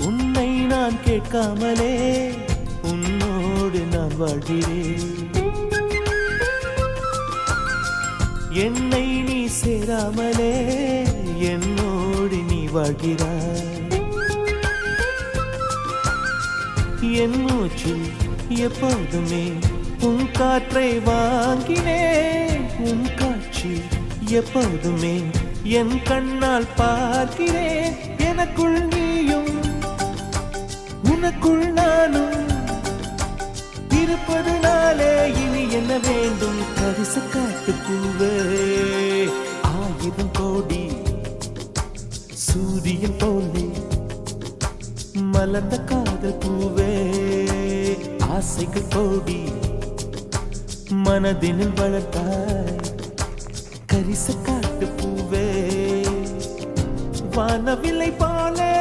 உன்னை நான் கேட்காமலே உன்னோடு நான் வாழ்கிறேன். என்னை நீ சேராமலே என்னோடு நீ வாழ்கிறாய். என் மூச்சில் எப்போதுமே உன் காற்றை வாங்கினேன். உன் காட்சி எப்போதுமே என் கண்ணால் பார்க்கிறேன். எனக்குள் நீயும் உனக்குள் நானும் இருப்பதனாலே இனி என்ன வேண்டும்? கரிச காட்டு பூவே, ஆயிரம் கோடி சூரியன் போலே மலர்ந்த காதல் பூவே, ஆசைகள் கோடி மனதினில் வளர்த்தாய். கரிச காட்டு பூவே, வானவில்லை போலே